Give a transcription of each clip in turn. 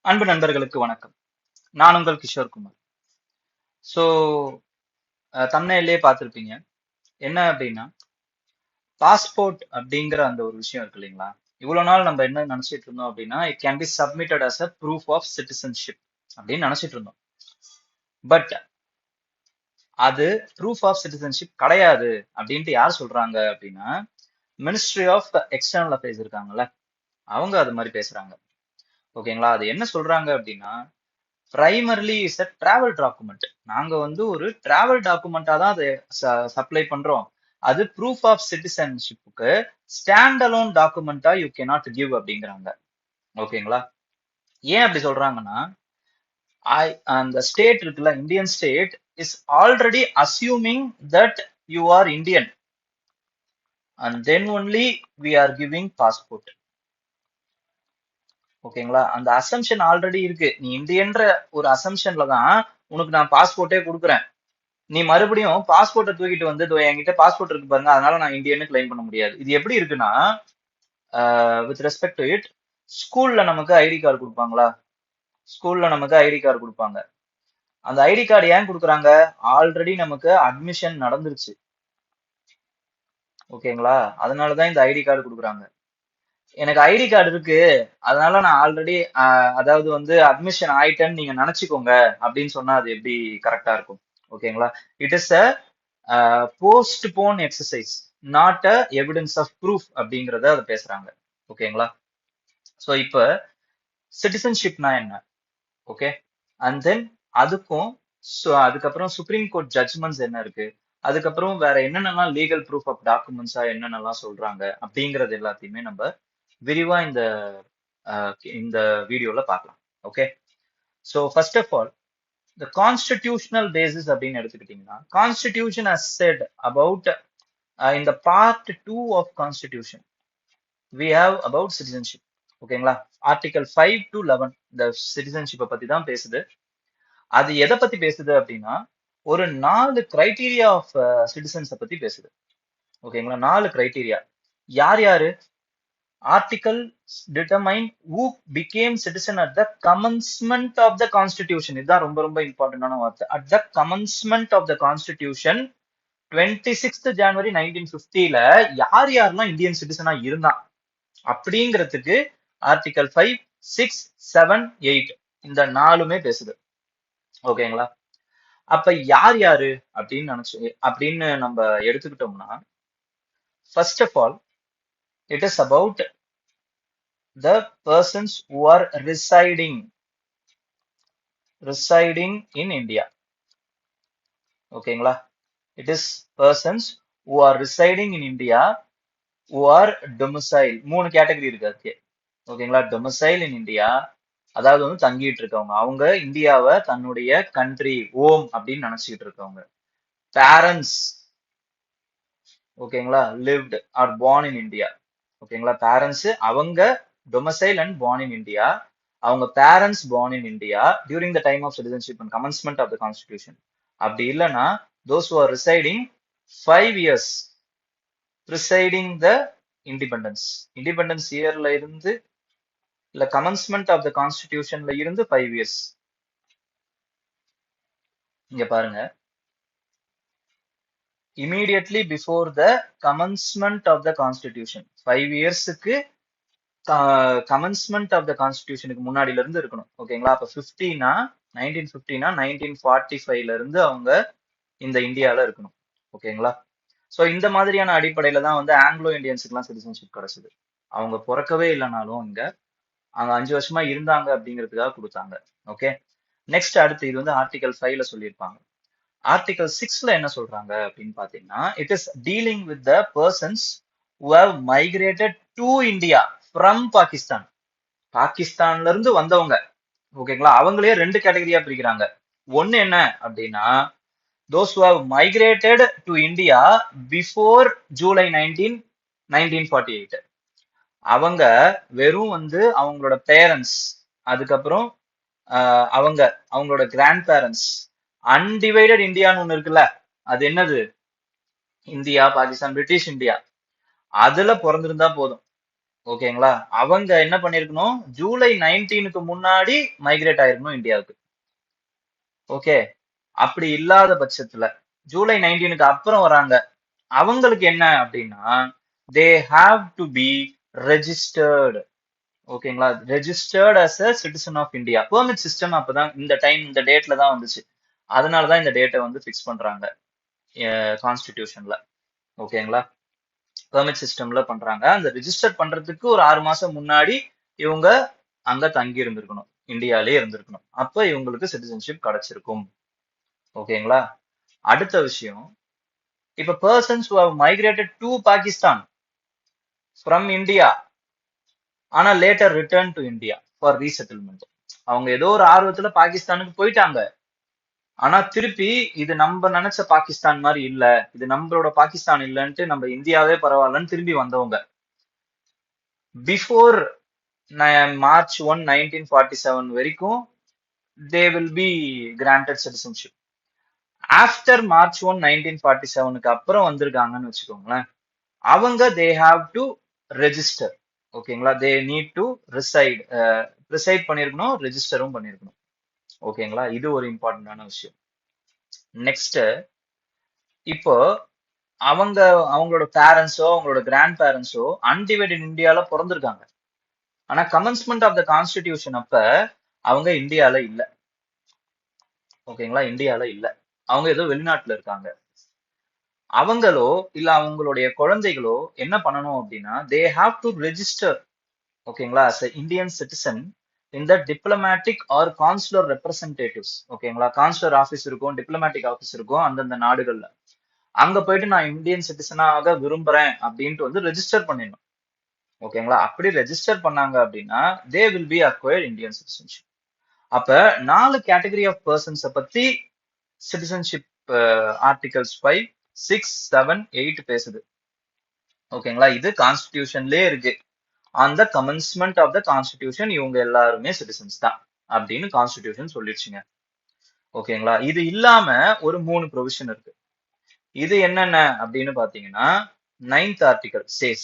அன்பு நண்பர்களுக்கு வணக்கம். நான் உங்கள் கிஷோர் குமார். ஸோ தம்ப்நெயிலே பார்த்திருப்பீங்க. என்ன அப்படின்னா, பாஸ்போர்ட் அப்படிங்கிற அந்த ஒரு விஷயம் இருக்கு இல்லைங்களா? இவ்வளவு நாள் நம்ம என்ன நினைச்சிட்டு இருந்தோம் அப்படின்னா, it can be submitted as a proof of citizenship அப்படின்னு நினைச்சிட்டு இருந்தோம். பட் அது ப்ரூஃப் ஆஃப் சிட்டிசன்ஷிப் கிடையாது அப்படின்ட்டு யார் சொல்றாங்க அப்படின்னா, மினிஸ்ட்ரி ஆஃப் எக்ஸ்டர்னல் அஃபேர்ஸ் இருக்காங்கல்ல, அவங்க அது மாதிரி பேசுறாங்க. ஓகேங்களா? அது என்ன சொல்றாங்க அப்படின்னா, primarily is a travel document. நாங்க வந்து ஒரு டிராவல் டாக்குமெண்டா தான் அதை சப்ளை பண்றோம். அது ப்ரூஃப் ஆஃப் சிட்டிசன்ஷிப்புக்கு ஸ்டாண்ட் அலோன் டாக்குமெண்டா யூ கேனாட் கிவ் அப்படிங்கிறாங்க. ஓகேங்களா? ஏன் அப்படி சொல்றாங்கன்னா, அந்த ஸ்டேட் இருக்குல்ல, Indian state is already assuming that you are Indian and then only we are giving passport. ஓகேங்களா? அந்த அசம்ஷன் ஆல்ரெடி இருக்கு. நீ இந்தியன்ற ஒரு அசம்ஷன்ல தான் உனக்கு நான் பாஸ்போர்ட்டே கொடுக்குறேன். நீ மறுபடியும் பாஸ்போர்ட்டை தூக்கிட்டு வந்து என்கிட்ட பாஸ்போர்ட் இருக்கு பாருங்க, அதனால நான் இந்தியன்னு கிளைம் பண்ண முடியாது. இது எப்படி இருக்குன்னா, வித் ரெஸ்பெக்ட் டு இட், ஸ்கூல்ல நமக்கு ஐடி கார்டு கொடுப்பாங்களா? ஸ்கூல்ல நமக்கு ஐடி கார்டு கொடுப்பாங்க. அந்த ஐடி கார்டு ஏன் கொடுக்குறாங்க? ஆல்ரெடி நமக்கு அட்மிஷன் நடந்துருச்சு. ஓகேங்களா? அதனாலதான் இந்த ஐடி கார்டு கொடுக்குறாங்க. எனக்கு ஐடி கார்டு இருக்கு, அதனால நான் ஆல்ரெடி அதாவது வந்து அட்மிஷன் ஆயிட்டேன்னு நீங்க நினைச்சுக்கோங்க அப்படின்னு சொன்னா அது எப்படி கரெக்டா இருக்கும்? ஓகேங்களா? It is a postpone exercise, not a evidence of proof அப்படிங்கறத அதை பேசுறாங்க. ஓகேங்களா? ஸோ இப்ப சிட்டிசன்ஷிப்னா என்ன? ஓகே, அண்ட் தென் அதுக்கும் அதுக்கப்புறம் சுப்ரீம் கோர்ட் ஜட்ஜ்மெண்ட்ஸ் என்ன இருக்கு, அதுக்கப்புறம் வேற என்னென்னலாம் லீகல் ப்ரூஃப் ஆஃப் டாக்குமெண்ட்ஸா என்னென்னலாம் சொல்றாங்க அப்படிங்கறது எல்லாத்தையுமே நம்ம விரிவா இந்த வீடியோல பார்க்கலாம். Okay, so first of all the constitutional basis அப்படின்னு எடுத்துக்கிட்டீங்கன்னா, constitution has said about in the part 2 of constitution we have about citizenship. ஓகேங்களா? ஆர்டிகல் 5 to 11 இந்த சிட்டிசன்ஷிப்பை பத்தி தான் பேசுது. அது எதை பத்தி பேசுது அப்படின்னா, ஒரு 4 கிரைட்டீரியா ஆஃப் சிட்டிசன்ஸை பத்தி பேசுது. ஓகேங்களா? 4 கிரைட்டீரியா. யார் யாரு? article determine who became citizen at the commencement of the constitution. இதுதான் ரொம்ப ரொம்ப இம்பார்ட்டன்டான வார்த்தை. at the commencement of the constitution 26th January 1950ல யார் யாரெல்லாம் இந்தியன் சிட்டிசனா இருந்தான் அப்படிங்கிறதுக்கு ஆர்டிகல் 5, 6, 7, 8 இந்த 4மே பேசுது. ஓகேங்களா? அப்ப யார் யாரு அப்படின்னு நம்ம எடுத்துக்கிட்டோம்னா, first of all it is about the persons who are residing in India. ஓகேங்களா? It is persons who are residing in India, who are domicile. 3 category இருக்கு அதுக்கு. ஓகேங்களா? domicile in India, அதாவது வந்து தங்கிட்டு இருக்கவங்க, அவங்க இந்தியாவை தன்னுடைய கண்ட்ரி ஹோம் அப்படின்னு நினைச்சுக்கிட்டு இருக்கவங்க. பேரண்ட்ஸ், ஓகேங்களா, lived or born in India. ஓகேங்களா? பேரண்ட்ஸ் அவங்க domicile and born in India. அவங்க parents born in India during the time of citizenship and commencement of the constitution. அப்படி இல்லைன்னா those who are residing 5 years preceding the independence இயர்ல இருந்து இல்ல commencement of the constitutionல இருந்து 5 years. இங்க பாருங்க, immediately before the commencement of the constitution 5 yearsக்கு commencement of the கான்ஸ்டிடியூஷனுக்கு முன்னாடில இருந்து இருக்கணும். ஓகேங்களா? அப்ப 50னா 1950னா 1945ல இருந்து அவங்க இந்த இந்தியால இருக்கணும். ஓகேங்களா? சோ இந்த மாதிரியான அடிப்படையில தான் வந்து ஆங்கிலோ இந்தியன்ஸுக்குலாம் சிட்டிசன்ஷிப் கிடைச்சது. அவங்க பிறக்கவே இல்லைனாலும் இங்க அங்க 5 வருஷமா இருந்தாங்க அப்படிங்கிறதுக்காக கொடுத்தாங்க. ஓகே, நெக்ஸ்ட் அடுத்து இது வந்து ஆர்டிகல் 5ல சொல்லியிருப்பாங்க. ஆர்டிகல் 6ல என்ன சொல்றாங்க அப்படின்னு பாத்தீங்கன்னா, it is dealing with the persons who have migrated to India from Pakistan. பாகிஸ்தான்ல இருந்து வந்தவங்க. ஓகேங்களா? அவங்களே 2 கேட்டகரியா பிரிக்கிறாங்க. ஒன்னு என்ன அப்படின்னா, those who have migrated to India before July 19, 1948. அவங்க வெறும் வந்து அவங்களோட பேரண்ட்ஸ், அதுக்கப்புறம் அவங்களோட கிராண்ட் பேரண்ட்ஸ், அன்டிவைடட் இந்தியான்னு ஒண்ணு இருக்குல்ல, அது என்னது? இந்தியா, பாகிஸ்தான், பிரிட்டிஷ் இந்தியா, அதுல பிறந்திருந்தா போதும். ஓகேங்களா? அவங்க என்ன பண்ணிருக்கணும், ஜூலை 19க்கு முன்னாடி மைக்ரேட் ஆயிருக்கணும் இந்தியாவுக்கு. ஓகே, அப்படி இல்லாத பட்சத்துல ஜூலை 19க்கு அப்புறம் வராங்க, அவங்களுக்கு என்ன அப்படின்னா, they have to be registered. ஓகேங்களா? Registered as a citizen of India. Permit system அப்பதான் இந்த டைம் இந்த டேட்ல தான் வந்துச்சு. அதனாலதான் இந்த டேட்டை வந்து ஃபிக்ஸ் பண்றாங்க கான்ஸ்டிடியூஷன்ல. ஓகேங்களா? பெர்மிட் சிஸ்டம்ல பண்றாங்க. அந்த ரிஜிஸ்டர் பண்றதுக்கு ஒரு 6 மாசம் முன்னாடி இவங்க அங்க தங்கி இருந்திருக்கணும், இந்தியாலே இருந்திருக்கணும். அப்ப இவங்களுக்கு சிட்டிசன்ஷிப் கிடைச்சிருக்கும். ஓகேங்களா? அடுத்த விஷயம், இப்ப persons who have migrated to Pakistan from India ஆனா later return to India for resettlement. அவங்க ஏதோ ஒரு ஆர்வத்துல பாகிஸ்தானுக்கு போயிட்டாங்க. ஆனா திருப்பி இது நம்ம நினைச்ச பாகிஸ்தான் மாதிரி இல்ல, இது நம்மளோட பாகிஸ்தான் இல்லன்ட்டு நம்ம இந்தியாவே பரவாயில்லன்னு திரும்பி வந்தவங்க. பிஃபோர் மார்ச் 1 1947 வரைக்கும் they will be granted citizenship. After March 1 1947க்கு அப்புறம் வந்திருக்காங்கன்னு வச்சுக்கோங்களேன், அவங்க தே ஹாவ் டு ரெஜிஸ்டர். ஓகேங்களா? தே நீட் டு ரிசைட் பண்ணிருக்கணும், ரெஜிஸ்டரும் பண்ணிருக்கணும். ஓகேங்களா? இது ஒரு இம்பார்ட்டன்டான விஷயம். நெக்ஸ்ட், இப்போ அவங்க அவங்களோட பேரண்ட்ஸோ அவங்களோட கிராண்ட் பேரண்ட்ஸோ அன்டிவைடட் இந்தியால பிறந்திருக்காங்க. ஆனா கமென்ஸ்மெண்ட் ஆஃப் த கான்ஸ்டிடியூஷன் அப்ப அவங்க இந்தியால இல்ல. ஓகேங்களா? இந்தியால இல்ல, அவங்க ஏதோ வெளிநாட்டுல இருக்காங்க. அவங்களோ இல்ல அவங்களுடைய குழந்தைகளோ என்ன பண்ணணும் அப்படின்னா, தே ஹாவ் டு ரெஜிஸ்டர். ஓகேங்களா? as a இந்தியன் சிட்டிசன் இந்த டிப்ளமேட்டிக் ஆர் கான்சுலர் ரெப்ரசன்டேட்டிவ்ஸ். ஓகேங்களா? கான்சுலர் ஆபீஸ் இருக்கும், டிப்ளமேட்டிக் ஆபீஸ் இருக்கும் அந்தந்த நாடுகள்ல. அங்க போயிட்டு நான் இந்தியன் சிட்டிசனாக விரும்புறேன் அப்படின்ட்டு வந்து ரெஜிஸ்டர் பண்ணிடணும். ஓகேங்களா? அப்படி ரெஜிஸ்டர் பண்ணாங்க அப்படின்னா they will be acquired Indian citizenship. அப்ப 4 கேட்டகரி ஆஃப் பர்சன்ஸ பத்தி சிட்டிசன்ஷிப் ஆர்டிகல்ஸ் 5, 6, 7, 8 பேசுது. ஓகேங்களா? இது கான்ஸ்டிடியூஷன்லயே இருக்கு. அந்த கமென்ஸ்மெண்ட் ஆஃப் த கான்ஸ்டிடியூஷன் இவங்க எல்லாருமே சிட்டிசன்ஸ் தான் அப்படின்னு கான்ஸ்டிடியூஷன் சொல்லிடுச்சுங்க. ஓகேங்களா? இது இல்லாம ஒரு 3 ப்ரொவிஷன் இருக்கு. இது என்னென்ன அப்படின்னு பாத்தீங்கன்னா, 9th article says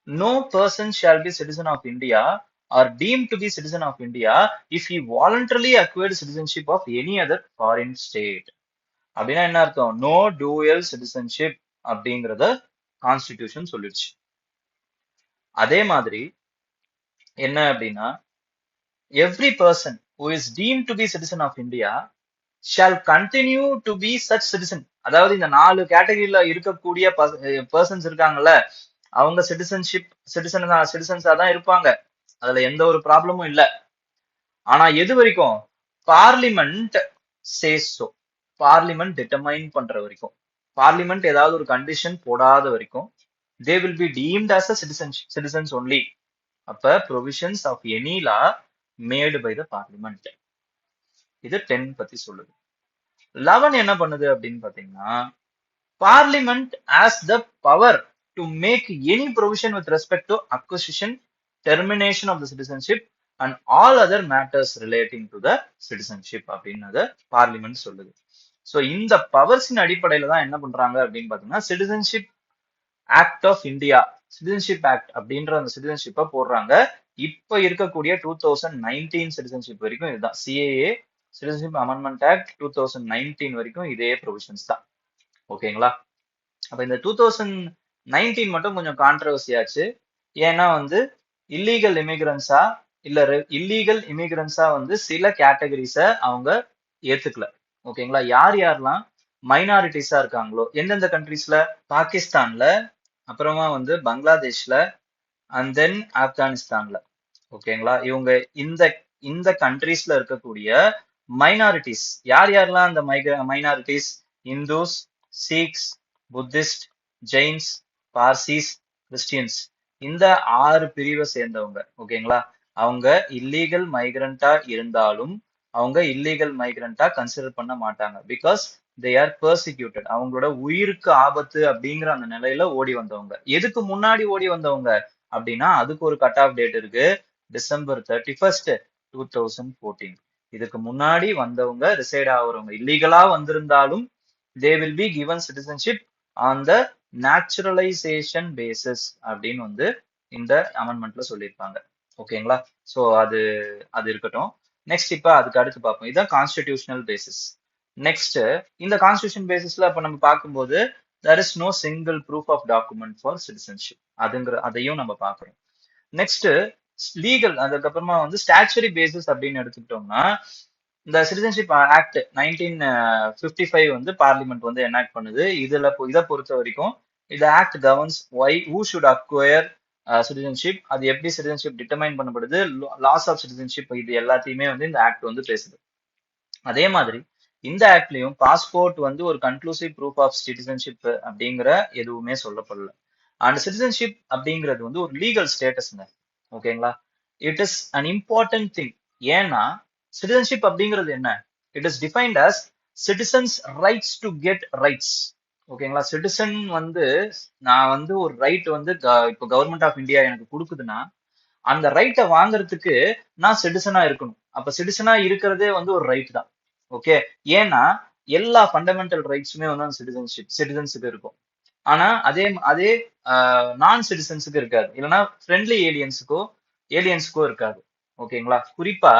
no person shall be citizen of India or deemed to be citizen of India if he voluntarily acquired citizenship of any other foreign state. அப்படின்னா என்ன அர்த்தம்? நோ டூயல் சிட்டிசன்ஷிப் அப்படிங்கறத constitution சொல்லிடுச்சு. அதே மாதிரி என்ன அப்படின்னா, every person who is deemed to be citizen of India shall continue to be such citizen. அதாவது இந்த 4 கேட்டகரியில இருக்கக்கூடிய பர்சன்ஸ் இருக்காங்கல்ல, அவங்க சிட்டிசன்ஸா தான் இருப்பாங்க. அதுல எந்த ஒரு ப்ராப்ளமும் இல்ல. ஆனா எது வரைக்கும்? Parliament says so. Parliament determine பண்ற வரைக்கும், பார்லிமெண்ட் ஏதாவது ஒரு கண்டிஷன் போடாத வரைக்கும் they will be deemed as a citizens only. அப்ப provisions of any law made by the parliament. இது 10 பத்தி சொல்லுது. 11 என்ன பண்ணுது அப்படின்னு பாத்தீங்கன்னா, parliament has the power to make any provision with respect to acquisition, termination of the citizenship and all other matters relating to the citizenship அப்படின்னு parliament சொல்லுது. So இந்த பவர்ஸின் அடிப்படையில தான் என்ன பண்றாங்க அப்படின்னு பாத்தீங்கன்னா, citizenship act of India, citizenship act அப்படின்ற அந்த சிட்டிசன்ஷிப்பை போடுறாங்க. இப்ப இருக்கக்கூடிய 2019 சிட்டிசன்ஷிப் வரைக்கும் இதுதான். சிஏஏ சிட்டிசன்ஷிப் அமெண்ட்மெண்ட் ஆக்ட் 2019 வரைக்கும் இதே ப்ரொவிஷன்ஸ் தான். ஓகேங்களா? அப்ப இந்த 2019 மட்டும் கொஞ்சம் கான்ட்ரவர்சி ஆச்சு. ஏன்னா வந்து இல்லீகல் இமிகிரன்ஸா இல்லீகல் இமிகிரன்ஸா வந்து சில கேட்டகரிஸ அவங்க ஏத்துக்கல. ஓகேங்களா? யார் யாரெல்லாம் மைனாரிட்டிஸா இருக்காங்களோ எந்தெந்த கண்ட்ரீஸ்ல? பாகிஸ்தான்ல, அப்புறமா வந்து பங்களாதேஷ்ல அண்ட் தென் ஆப்கானிஸ்தான்ல. ஓகேங்களா? இவங்க இந்த இந்த கண்ட்ரீஸ்ல இருக்கக்கூடிய மைனாரிட்டிஸ் யார் யாரெல்லாம்? அந்த minorities Hindus, Sikhs, Buddhists, Jains, Parsis, Christians, இந்த 6 பிரிவை சேர்ந்தவங்க. ஓகேங்களா? அவங்க இல்லீகல் மைக்ரண்டா இருந்தாலும் அவங்க இல்லீகல் மைக்ரண்டா கன்சிடர் பண்ண மாட்டாங்க. Because they are persecuted. அவங்களோட உயிருக்கு ஆபத்து அப்படிங்கிற அந்த நிலையில ஓடி வந்தவங்க. எதுக்கு முன்னாடி ஓடி வந்தவங்க அப்படின்னா, அதுக்கு ஒரு கட் ஆஃப் டேட் இருக்கு, December 31st, 2014. இதுக்கு முன்னாடி வந்தவங்க, ரிசைட் ஆகுறவங்க, இல்லீகலா வந்திருந்தாலும் they will be given citizenship on the naturalization basis அப்படின்னு வந்து இந்த அமெண்ட்மெண்ட்ல சொல்லியிருப்பாங்க. ஓகேங்களா? சோ அது அது இருக்கட்டும். நெக்ஸ்ட் இப்ப அதுக்கு அடுத்து பார்ப்போம். இதான் கான்ஸ்டிடியூஷனல் பேசிஸ். நெக்ஸ்ட் இந்த கான்ஸ்டிடியூஷன் பேசிஸ்ல இப்ப நம்ம பார்க்கும்போது there is no single proof of document for citizenship. அதையும் நம்ம பார்க்கிறோம். நெக்ஸ்ட் லீகல், அதுக்கப்புறமா வந்து ஸ்டாச்சுரி பேசிஸ் அப்படின்னு எடுத்துக்கிட்டோம்னா இந்த சிட்டிசன்ஷிப் ஆக்ட் 1955 வந்து பார்லிமெண்ட் வந்து எனாக்ட் பண்ணுது. இதை பொறுத்த வரைக்கும் இந்த act governs why who should acquire citizenship, அது எப்படி சிட்டிசன்ஷிப் டிட்டர்மைன் பண்ணப்படுது, லாஸ் ஆஃப் சிட்டிசன்ஷிப், இது எல்லாத்தையுமே வந்து இந்த ஆக்ட் வந்து பேசுது. அதே மாதிரி இந்த ஆக்ட்லயும் பாஸ்போர்ட் வந்து ஒரு கன்க்ளூசிவ் ப்ரூஃப் ஆஃப் சிட்டிசன்ஷிப் அப்படிங்கிற எதுவுமே சொல்லப்படல. அண்ட் சிட்டிசன்ஷிப் அப்படிங்கிறது வந்து ஒரு லீகல் ஸ்டேட்டஸ்ங்க. ஓகேங்களா? It is an important thing. ஏன்னா சிட்டிசன்ஷிப் அப்படிங்கிறது என்ன? It is defined as citizens rights to get rights. ஓகேங்களா? சிட்டிசன் வந்து நான் வந்து ஒரு ரைட் வந்து இப்போ கவர்மெண்ட் ஆஃப் இந்தியா எனக்கு கொடுக்குதுன்னா அந்த ரைட்டை வாங்குறதுக்கு நான் சிட்டிசனா இருக்கணும். அப்ப சிட்டிசனா இருக்கிறதே வந்து ஒரு ரைட் தான். ஓகே, ஏன்னா எல்லா ஃபண்டமெண்டல் ரைட்ஸுமே வந்து அந்த சிட்டிசன்ஸுக்கு இருக்கும். ஆனா அதே அதே நான் சிட்டிசன்ஸுக்கு இருக்காது, இல்லைன்னா ஃப்ரெண்ட்லி ஏலியன்ஸுக்கோ இருக்காது. ஓகேங்களா? குறிப்பா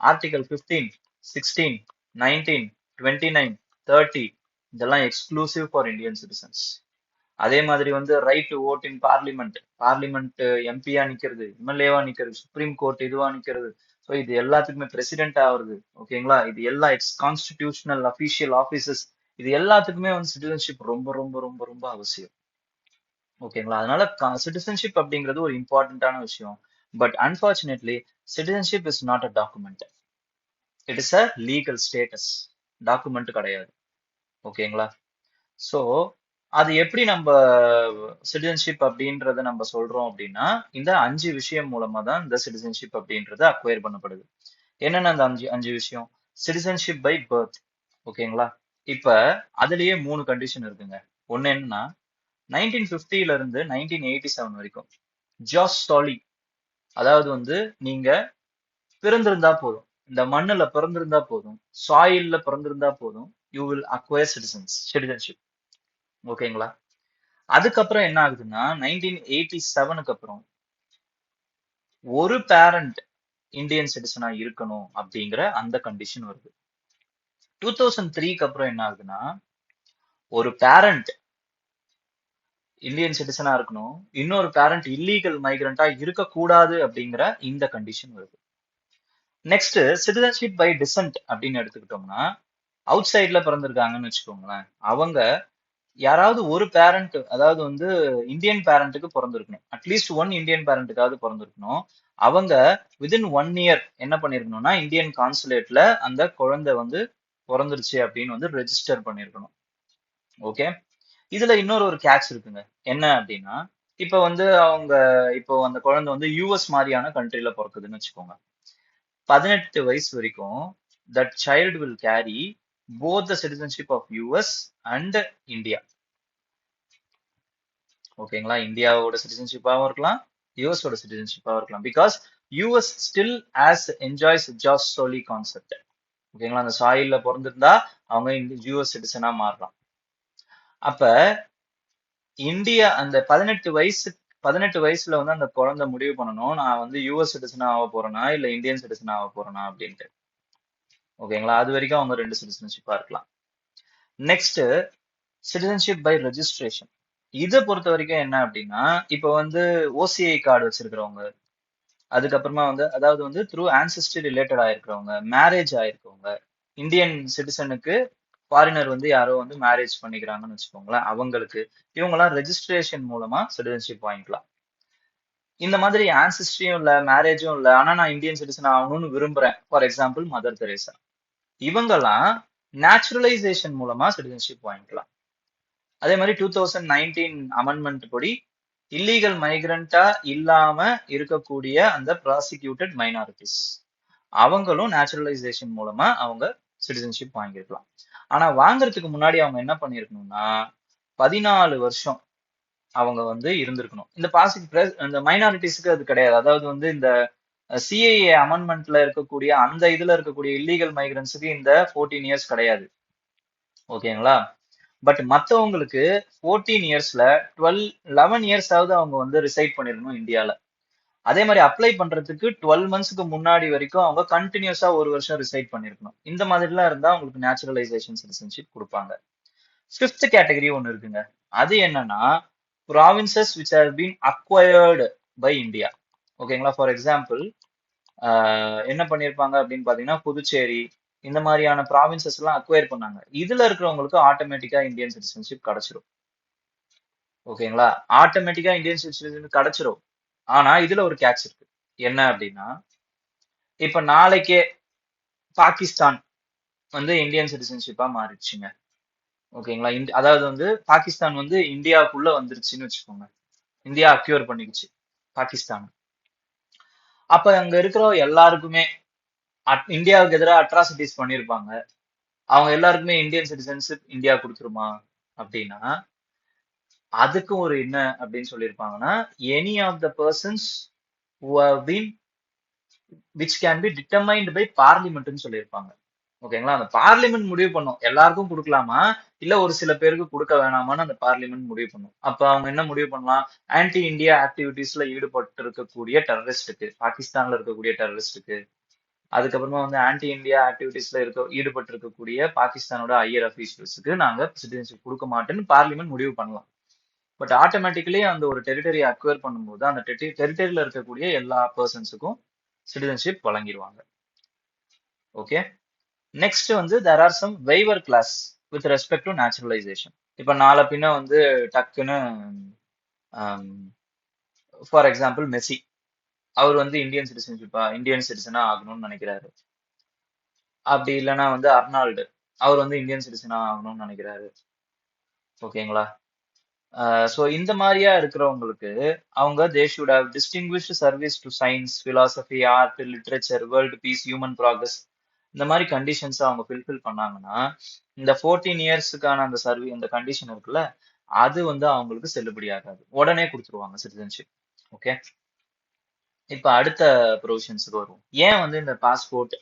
ஆர்டிகல் 15, 16, 19, 29, 30 இதெல்லாம் எக்ஸ்க்ளூசிவ் ஃபார் இந்தியன் சிட்டிசன்ஸ். அதே மாதிரி வந்து right to vote in parliament எம்பியா நிக்கிறது, எம்எல்ஏவா நிக்கிறது, சுப்ரீம் கோர்ட் இதுவா நிக்கிறது, ஸோ இது எல்லாத்துக்குமே பிரசிடென்ட் ஆகுறது. ஓகேங்களா? இது எல்லா கான்ஸ்டிடியூஷனல் அபிஷியல் ஆபீசஸ், இது எல்லாத்துக்குமே வந்து சிட்டிசன்ஷிப் ரொம்ப ரொம்ப ரொம்ப ரொம்ப அவசியம். ஓகேங்களா? அதனால சிட்டிசன்ஷிப் அப்படிங்கிறது ஒரு இம்பார்ட்டன்டான விஷயம். But unfortunately citizenship is not a document, it is a legal status, document கிடையாது. ஓகேங்களா? ஸோ அது எப்படி நம்ம சிட்டிசன்ஷிப் அப்படின்றத நம்ம சொல்றோம் அப்படின்னா இந்த 5 விஷயம் மூலமா தான் இந்த சிட்டிசன்ஷிப் அப்படின்றது அக்வயர் பண்ணப்படுது. என்னென்ன அந்த அஞ்சு அஞ்சு விஷயம்? Citizenship by birth. ஓகேங்களா? இப்ப அதுலயே 3 கண்டிஷன் இருக்குங்க. ஒன்னு என்னன்னா 1950ல இருந்து 1987 வரைக்கும் ஜாஸ் சாலி, அதாவது வந்து நீங்க பிறந்திருந்தா போதும், இந்த மண்ணுல பிறந்திருந்தா போதும், சாயில்ல பிறந்திருந்தா போதும், யூ வில் அக்வயர் சிட்டிசன்ஷிப். ஓகேங்களா? அதுக்கப்புறம் என்ன ஆகுதுன்னா 1987க்கு அப்புறம் ஒரு பேரண்ட் இந்தியன் சிட்டிசனா இருக்கணும் அப்படிங்கிற அந்த கண்டிஷன் வருது. 2003க்கு அப்புறம் என்ன ஆகுதுன்னா ஒரு பேரண்ட் இந்தியன் சிட்டிசனா இருக்கணும், இன்னொரு பேரண்ட் இல்லீகல் மைக்ரண்டா இருக்கக்கூடாது அப்படிங்கிற இந்த கண்டிஷன் வருது. நெக்ஸ்ட் சிட்டிசன்ஷிப் பை டிசன்ட் அப்படின்னு எடுத்துக்கிட்டோம்னா அவுட் சைட்ல பிறந்திருக்காங்கன்னு வச்சுக்கோங்களேன், அவங்க யாராவது ஒரு பேரண்ட், அதாவது வந்து இந்தியன் பேரண்ட்டுக்கு பிறந்திருக்கணும், அட்லீஸ்ட் ஒன் இந்தியன் பேரண்ட்டுக்காவது பிறந்திருக்கணும். அவங்க வித்தின் 1 இயர் என்ன பண்ணிருக்கணும்னா இந்தியன் கான்சுலேட்ல அந்த குழந்தை வந்து பிறந்துருச்சு அப்படின்னு வந்து ரெஜிஸ்டர் பண்ணிருக்கணும். ஓகே, இதுல இன்னொரு ஒரு கேட்ச் இருக்குங்க. என்ன அப்படின்னா இப்ப வந்து அவங்க இப்போ அந்த குழந்தை வந்து யூஎஸ் மாதிரியான கண்ட்ரில பிறக்குதுன்னு வச்சுக்கோங்க. 18 வயசு வரைக்கும் that child will carry both the citizenship of US and India. ஓகேங்களா? இந்தியாவோட சிட்டிசன்ஷிப்பாகவும் இருக்கலாம், யூஎஸோட சிட்டிசன்ஷிப்பாகவும் இருக்கலாம். Because US still as enjoys jus soli concept. ஓகேங்களா? அந்த சாயில்ல பிறந்திருந்தா அவங்க யூஎஸ் சிட்டிசனா மாறலாம். அப்ப இந்தியா அந்த 18 வயசுல வந்து அந்த குழந்தை முடிவு பண்ணணும், நான் வந்து யூஎஸ் சிட்டிசனா ஆக போறேனா இல்ல இந்தியன் சிட்டிசனா ஆக போறேனா அப்படின்ட்டு. ஓகேங்களா? அது வரைக்கும் அவங்க 2 சிட்டிசன்ஷிப்பா இருக்கலாம். Next citizenship by registration. இதை பொறுத்த வரைக்கும் என்ன அப்படின்னா இப்ப வந்து ஓசிஐ கார்டு வச்சிருக்கிறவங்க, அதுக்கப்புறமா வந்து அதாவது வந்து த்ரூ ஆன்செஸ்ட்ரி ரிலேட்டட் ஆயிருக்கிறவங்க, மேரேஜ் ஆயிருக்கவங்க, இந்தியன் சிட்டிசனுக்கு ஃபாரினர் வந்து யாரோ வந்து மேரேஜ் பண்ணிக்கிறாங்கன்னு வச்சுக்கோங்களேன், அவங்களுக்கு இவங்கெல்லாம் ரெஜிஸ்ட்ரேஷன் மூலமா சிட்டிசன்ஷிப் வாங்கிக்கலாம். இந்த மாதிரி ஆன்செஸ்ட்ரியும் இல்ல, மேரேஜும் இல்ல, ஆனா நான் இந்தியன் சிட்டிசன் ஆகணும்னு விரும்புறேன், ஃபார் எக்ஸாம்பிள் மதர் தெரேசா, இவங்கெல்லாம் நேச்சுரலைசேஷன் மூலமா சிட்டிசன்ஷிப் வாங்கிக்கலாம். அதே மாதிரி 2019 அமெண்ட்மெண்ட் படி இல்லீகல் மைக்ரண்டா இல்லாம இருக்கக்கூடிய அந்த ப்ராசிக்யூட்டட் மைனாரிட்டிஸ் அவங்களும் நேச்சுரலைசேஷன் மூலமா அவங்க சிட்டிசன்ஷிப் வாங்கியிருக்கலாம். ஆனா வாங்குறதுக்கு முன்னாடி அவங்க என்ன பண்ணிருக்கணும்னா 14 வருஷம் அவங்க வந்து இருந்திருக்கணும். இந்த மைனாரிட்டிஸ்க்கு அது கிடையாது. அதாவது வந்து இந்த சிஏஏ அமெண்ட்மெண்ட்ல இருக்கக்கூடிய அந்த இதுல இருக்கக்கூடிய இல்லீகல் மைக்ரன்ஸுக்கு இந்த 14 இயர்ஸ் கிடையாது. ஓகேங்களா? பட் மத்தவங்களுக்கு 14 இயர்ஸ்ல 11 இயர்ஸாவது அவங்க வந்து ரிசைட் பண்ணிருக்கணும் இந்தியால. அதே மாதிரி அப்ளை பண்றதுக்கு 12 மந்த்ஸ்க்கு முன்னாடி வரைக்கும் அவங்க கண்டினியூஸா ஒரு வருஷம் ரிசைட் பண்ணிருக்கணும். இந்த மாதிரிலாம் இருந்தா உங்களுக்கு நேச்சுரலைசேஷன் சிட்டிசன்ஷிப் கொடுப்பாங்க. ஃபிஃப்த் கேட்டகரி ஒன்னு இருக்குங்க. அது என்னன்னா provinces which have been acquired by India. ஓகேங்களா? ஃபார் எக்ஸாம்பிள் என்ன பண்ணிருப்பாங்க அப்படின்னு பாத்தீங்கன்னா புதுச்சேரி இந்த மாதிரியான ப்ராவின்சஸ் எல்லாம் அக்வயர் பண்ணாங்க. இதுல இருக்கிறவங்களுக்கு ஆட்டோமேட்டிக்கா இந்தியன் சிட்டிசன்ஷிப் கிடைச்சிரும். ஓகேங்களா? ஆட்டோமேட்டிக்கா இந்தியன் சிட்டிசன்ஷிப் கிடைச்சிரும். ஆனா இதுல ஒரு கேட்ச் இருக்கு. என்ன அப்படின்னா இப்ப நாளைக்கே பாகிஸ்தான் வந்து இந்தியன் சிட்டிசன்ஷிப்பா மாறிடுச்சுங்க. ஓகேங்களா? அதாவது வந்து பாகிஸ்தான் வந்து இந்தியாவுக்குள்ள வந்துருச்சுன்னு வச்சுக்கோங்க. இந்தியா அக்யூர் பண்ணிடுச்சு பாகிஸ்தான். அப்ப அங்க இருக்கிற எல்லாருக்குமே இந்தியாவுக்கு எதிராக அட்ராசிட்டிஸ் பண்ணிருப்பாங்க. அவங்க எல்லாருக்குமே இந்தியன் சிட்டிசன்ஷிப் இந்தியா கொடுத்துருமா அப்படின்னா அதுக்கு ஒரு என்ன அப்படின்னு சொல்லியிருப்பாங்கன்னா any of the persons who have been which can be determined by பார்லிமெண்ட்னு சொல்லியிருப்பாங்க. ஓகேங்களா? அந்த பார்லிமெண்ட் முடிவு பண்ணும் எல்லாருக்கும் கொடுக்கலாமா இல்ல ஒரு சில பேருக்கு கொடுக்க வேணாமான்னு அந்த பார்லிமெண்ட் முடிவு பண்ணும். அப்ப அவங்க என்ன முடிவு பண்ணலாம்? ஆன்டி இந்தியா ஆக்டிவிட்டிஸ்ல ஈடுபட்டு இருக்கக்கூடிய டெரரிஸ்டுக்கு, பாகிஸ்தான்ல இருக்கக்கூடிய டெரரிஸ்டுக்கு, அதுக்கப்புறமா வந்து ஆன்டி இந்தியா ஆக்டிவிட்டிஸ்ல ஈடுபட்டு இருக்கக்கூடிய பாகிஸ்தானோட ஹையர் அபிஷியல்ஸுக்கு நாங்க சிட்டிசன்ஷிப் கொடுக்க மாட்டேன்னு பார்லிமெண்ட் முடிவு பண்ணலாம். பட் ஆட்டோமேட்டிக்கலி அந்த ஒரு டெரிட்டரி அக்வயர் பண்ணும்போது அந்த டெரிட்டரியில இருக்கக்கூடிய எல்லா பர்சன்ஸுக்கும் சிட்டிசன்ஷிப் வழங்கிடுவாங்க. ஓகே. நெக்ஸ்ட் வந்து there are some waiver clause with respect to naturalisation. இப்ப நாளை பின்ன வந்து டக்குன்னு ஃபார் எக்ஸாம்பிள் மெஸ்ஸி அவர் வந்து இந்தியன் சிட்டிசனா ஆகணும்னு நினைக்கிறாரு. அப்படி இல்லைன்னா வந்து அர்னால்டு அவர் வந்து இந்தியன் சிட்டிசனா ஆகணும்னு நினைக்கிறாரு. ஓகேங்களா? ஸோ இந்த மாதிரியா இருக்கிறவங்களுக்கு அவங்க they should have distinguished service to science, philosophy, art, literature, world peace, human progress இந்த மாதிரி கண்டிஷன்ஸ் அவங்க ஃபில்ஃபில் பண்ணாங்கன்னா இந்த 14 இயர்ஸுக்கான அந்த அந்த கண்டிஷன் இருக்குல்ல அது வந்து அவங்களுக்கு செல்லுபடி ஆகாது. உடனே கொடுத்துருவாங்க சிட்டிசன்ஷிப். ஓகே. இப்ப அடுத்த ப்ரொவிஷன்ஸுக்கு வரும். ஏன் வந்து இந்த பாஸ்போர்ட்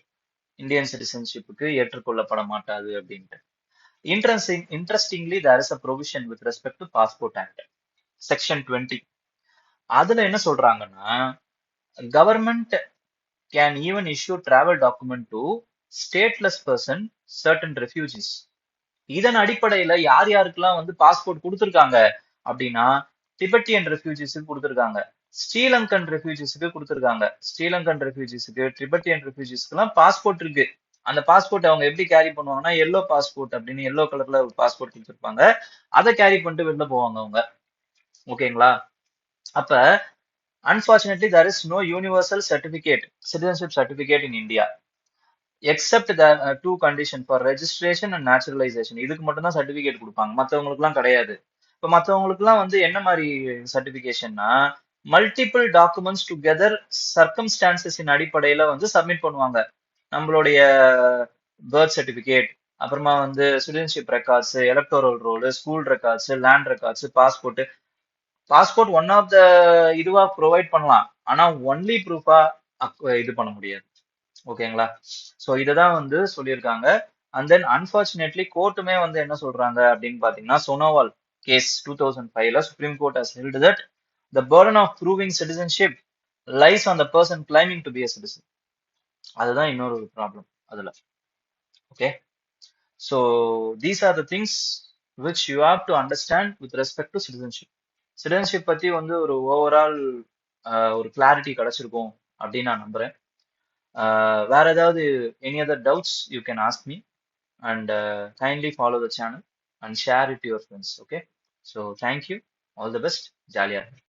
இந்தியன் சிட்டிசன்ஷிப்புக்கு ஏற்றுக்கொள்ளப்பட மாட்டாது அப்படின்ட்டு. Interestingly, there is a provision with respect to Passport Act, Section 20. அதுல என்ன சொல்றாங்கன்னா government can even issue travel document to stateless person, certain refugees. இதன் அடிப்படையில யார் யாருக்கெல்லாம் வந்து பாஸ்போர்ட் கொடுத்துருக்காங்க அப்படின்னா திபெட்டியன் ரெஃப்யூஜிஸுக்கு கொடுத்துருக்காங்க, ஸ்ரீலங்கன் ரெஃப்யூஜிஸுக்கு கொடுத்துருக்காங்க. ஸ்ரீலங்கன் ரெஃப்யூஜிஸுக்கு, திபெட்டியன் ரெஃப்யூஜிஸ்க்கு எல்லாம் பாஸ்போர்ட் இருக்கு. அந்த பாஸ்போர்ட் அவங்க எப்படி கேரி பண்ணுவாங்கன்னா எல்லோ பாஸ்போர்ட் அப்படின்னு எல்லோ கலர்ல ஒரு பாஸ்போர்ட் கொடுத்துருப்பாங்க. அதை கேரி பண்ணிட்டு வெளில போவாங்க அவங்க. ஓகேங்களா? அப்ப unfortunately there is no universal certificate, citizenship certificate in India except the two condition for registration and naturalisation. இதுக்கு மட்டும் தான் சர்டிபிகேட் கொடுப்பாங்க, மற்றவங்களுக்கு எல்லாம் கிடையாது. இப்ப மற்றவங்களுக்கு எல்லாம் வந்து என்ன மாதிரி சர்டிபிகேஷன்னா மல்டிபிள் டாக்குமெண்ட்ஸ் டுகெதர் சர்க்கம்ஸ்டான்சஸின் அடிப்படையில வந்து சப்மிட் பண்ணுவாங்க. நம்மளுடைய பர்த் சர்டிபிகேட், அப்புறமா வந்து citizenship records, electoral roll, school records, land records, passport. Passport one of the இதுவா ப்ரொவைட் பண்ணலாம், ஆனா ஒன்லி ப்ரூஃபா இது பண்ண முடியாது. ஓகேங்களா? சோ இததான் வந்து சொல்லியிருக்காங்க. அண்ட் தென் அன்பார்ச்சுனேட்லி கோர்ட்டுமே வந்து என்ன சொல்றாங்க அப்படின்னு பாத்தீங்கன்னா சோனோவால் கேஸ் 2005ல supreme court has held that the burden of proving citizenship lies on the person claiming to be a citizen. அதுதான் இன்னொரு ப்ராப்ளம் அதுல. Okay. So these are the things which you have to understand with respect to citizenship. Citizenship பத்தி வந்து ஒரு overall ஒரு clarity கிடைச்சிருக்கும் அப்படின்னு நான் நம்புறேன். வேற ஏதாவது any other doubts you can ask me and kindly follow the channel and share it to your friends. Okay. So thank you, all the best, ஜாலியாக